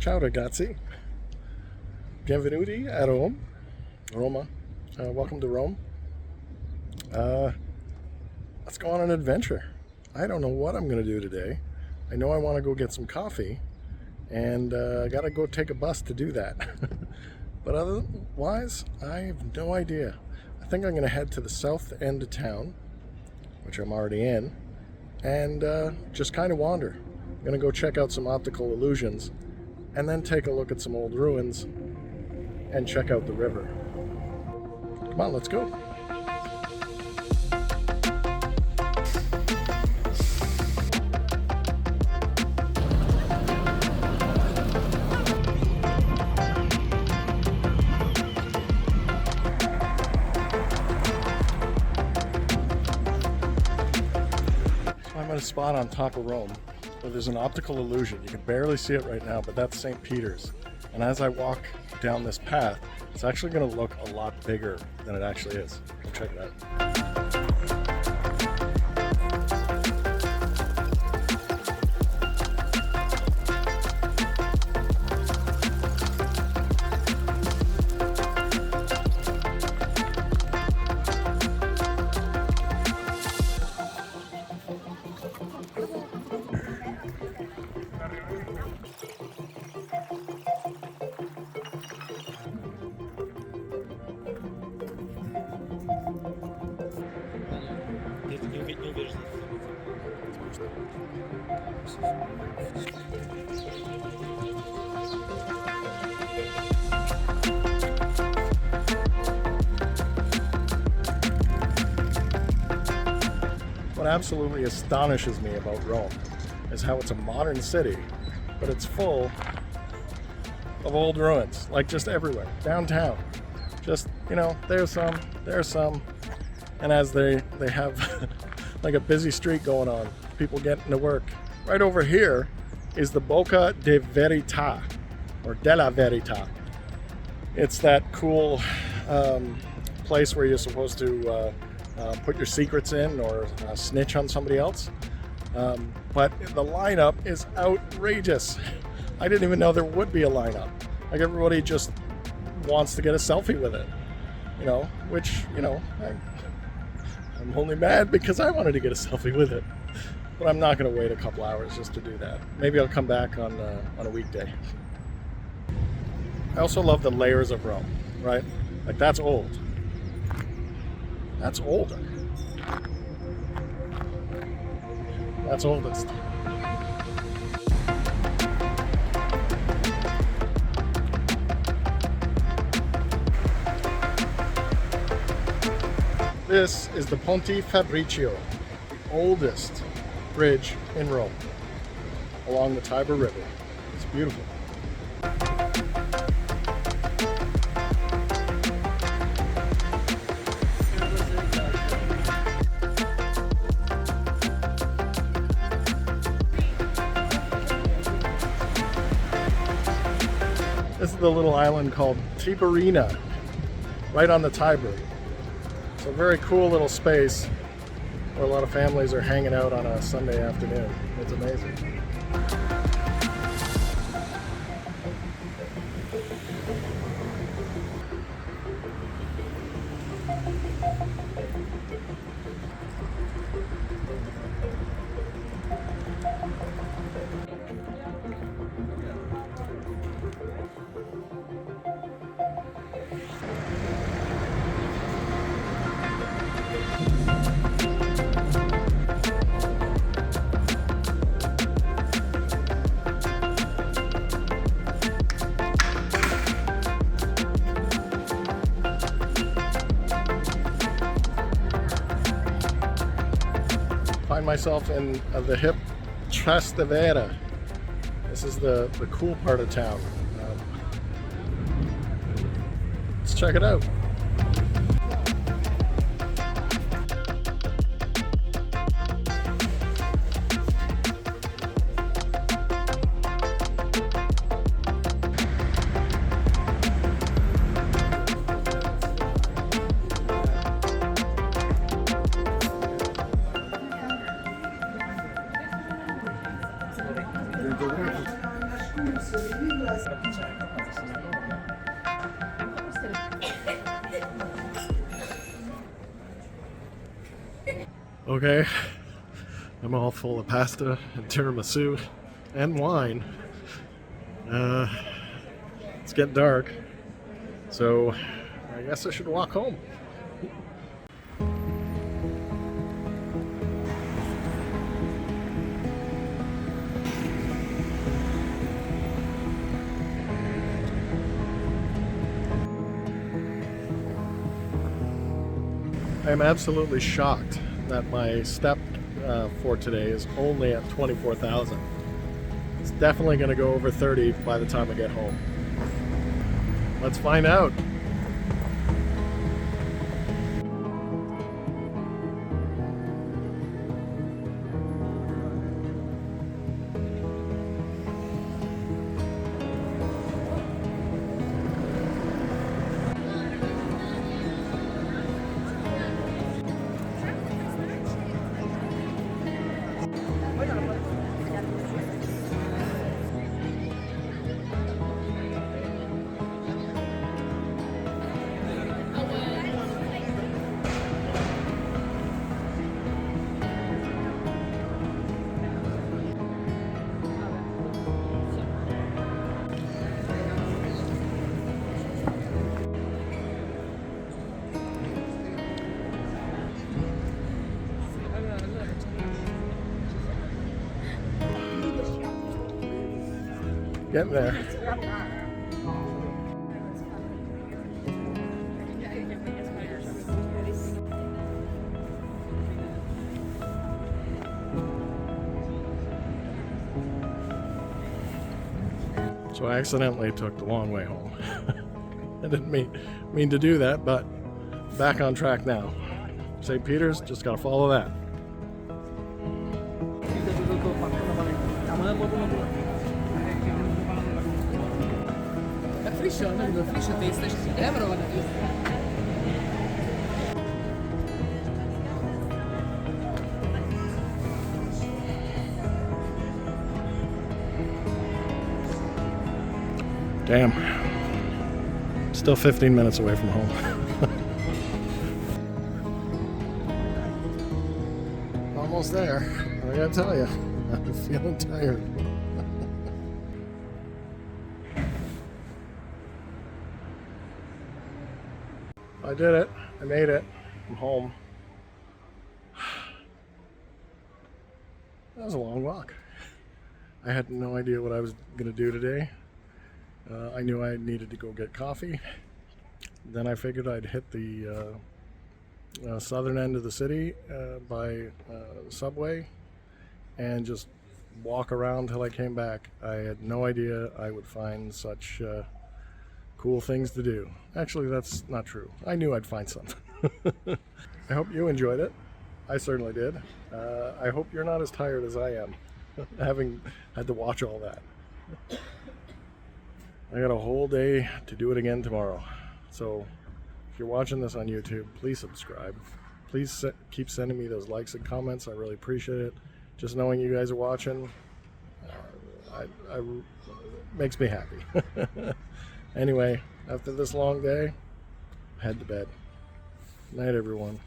Ciao ragazzi, benvenuti a Roma. Welcome to Rome. Let's go on an adventure. I don't know what I'm going to do today. I know I want to go get some coffee, and I got to go take a bus to do that. But otherwise, I have no idea. I think I'm going to head to the south end of town, which I'm already in, and just kind of wander. I'm going to go check out some optical illusions, and then take a look at some old ruins and check out the river. Come on, let's go. So I'm at a spot on top of Rome where there's an optical illusion. You can barely see it right now, but that's St. Peter's. And as I walk down this path, it's actually going to look a lot bigger than it actually is. Go check it out. What absolutely astonishes me about Rome is how it's a modern city, but it's full of old ruins, like just everywhere, downtown. Just, you know, there's some, and as they have like a busy street going on, people getting to work. Right over here is the Bocca de Verità, or della Verità. It's that cool place where you're supposed to put your secrets in or snitch on somebody else. But the lineup is outrageous. I didn't even know there would be a lineup. Like, everybody just wants to get a selfie with it, you know, which, you know, I'm only mad because I wanted to get a selfie with it. But I'm not going to wait a couple hours just to do that. Maybe I'll come back on a weekday. I also love the layers of Rome, right? Like, that's old. That's older. That's oldest. This is the Ponte Fabricio, the oldest bridge in Rome, along the Tiber River. It's beautiful. This is the little island called Tiberina, right on the Tiber. It's a very cool little space where a lot of families are hanging out on a Sunday afternoon. It's amazing. Find myself in the hip Trastevere. This is the cool part of town. Let's check it out. Okay, I'm all full of pasta and tiramisu and wine. It's getting dark, so I guess I should walk home. I'm absolutely shocked that my step for today is only at 24,000. It's definitely going to go over 30 by the time I get home. Let's find out. Getting there. So I accidentally took the long way home. I didn't mean to do that, but back on track now. St. Peter's, just gotta follow that. Damn. Still 15 minutes away from home. Almost there. I gotta tell you, I'm feeling tired. I did it. I made it. I'm home. That was a long walk. I had no idea what I was going to do today. I knew I needed to go get coffee. Then I figured I'd hit the southern end of the city by subway and just walk around till I came back. I had no idea I would find such cool things to do. Actually, that's not true. I knew I'd find something. I hope you enjoyed it. I certainly did. I hope you're not as tired as I am, having had to watch all that. I got a whole day to do it again tomorrow. So if you're watching this on YouTube, please subscribe. Please keep sending me those likes and comments. I really appreciate it. Just knowing you guys are watching makes me happy. Anyway, after this long day, head to bed. Night, everyone.